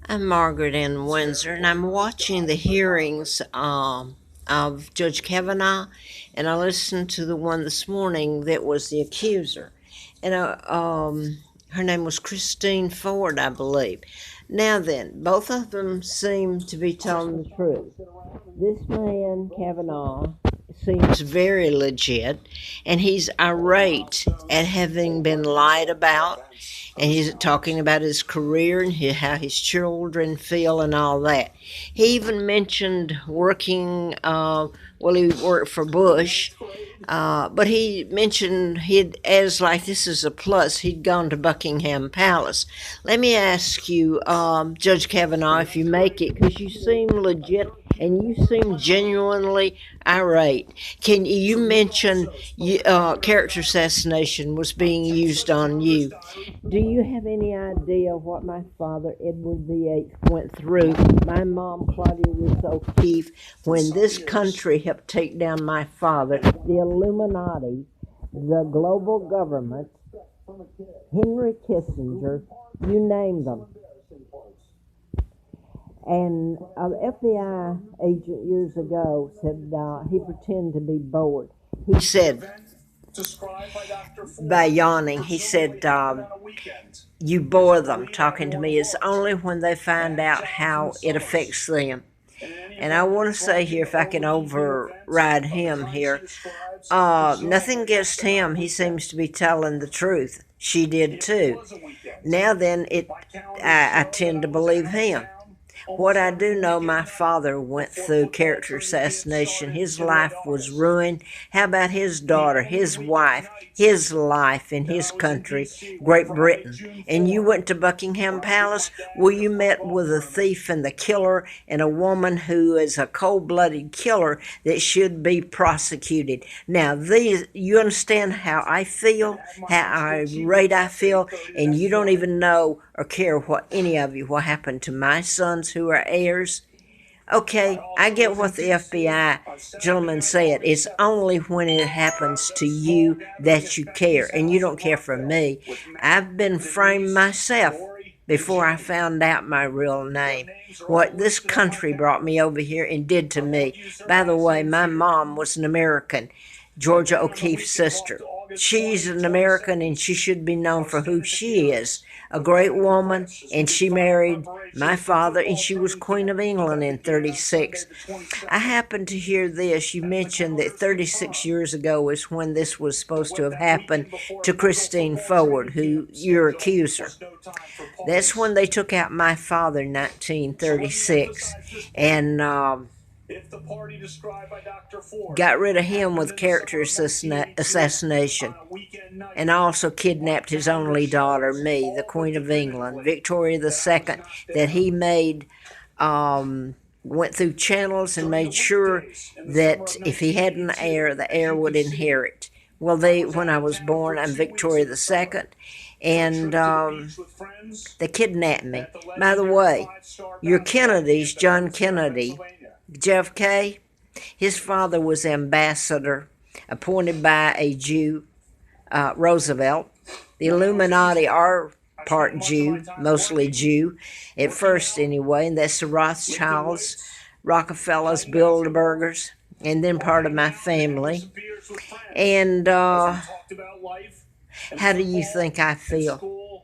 I'm Margaret in Windsor, and I'm watching the hearings of Judge Kavanaugh, and I listened to the one this morning that was the accuser, and her name was Christine Ford, I believe. Now then, both of them seem to be telling the truth. This man, Kavanaugh, seems very legit, and he's irate at having been lied about, and he's talking about his career and how his children feel and all that. He even mentioned working, he worked for Bush, but he mentioned as like this is a plus, he'd gone to Buckingham Palace. Let me ask you, Judge Kavanaugh, if you make it, because you seem legit and you seem genuinely irate. Can you mention character assassination was being used on you? Do you have any idea what my father, Edward VIII, went through? My mom, Claudia Ruth O'Keefe, when this country helped take down my father, the Illuminati, the global government, Henry Kissinger, you name them. And an FBI agent years ago said he pretended to be bored. He said, by yawning, he said, you bore them talking to me. It's only when they find out how it affects them. And I want to say here, if I can override him here, nothing against him. He seems to be telling the truth. She did too. Now then, I tend to believe him. What I do know, my father went through character assassination. His life was ruined. How about his daughter, his wife, his life in his country, Great Britain? And you went to Buckingham Palace where you met with a thief and the killer and a woman who is a cold-blooded killer that should be prosecuted. Now, you understand how I feel, how irate I feel, and you don't even know or care what happened to my sons who are heirs. Okay, I get what the FBI gentleman said. It's only when it happens to you that you care, and you don't care for me. I've been framed myself before I found out my real name. What this country brought me over here and did to me. By the way, my mom was an American, Georgia O'Keeffe's sister. She's an American, and she should be known for who she is. A great woman, and she married my father, and she was Queen of England in 36. I happened to hear this. You mentioned that 36 years ago is when this was supposed to have happened to Christine Ford, who your accuser. That's when they took out my father in 1936, and got rid of him with character assassination, and also kidnapped his only daughter, me, the Queen of England, Victoria II, that he made, went through channels and made sure that if he had an heir, the heir would inherit. Well, when I was born, I'm Victoria II, and they kidnapped me. By the way, your Kennedys, John Kennedy, JFK, his father was ambassador appointed by a Jew, Roosevelt. The Illuminati are part Jew, mostly Jew, at first anyway, and that's the Rothschilds, Rockefellers, Bilderbergers, and then part of my family. And how do you think I feel?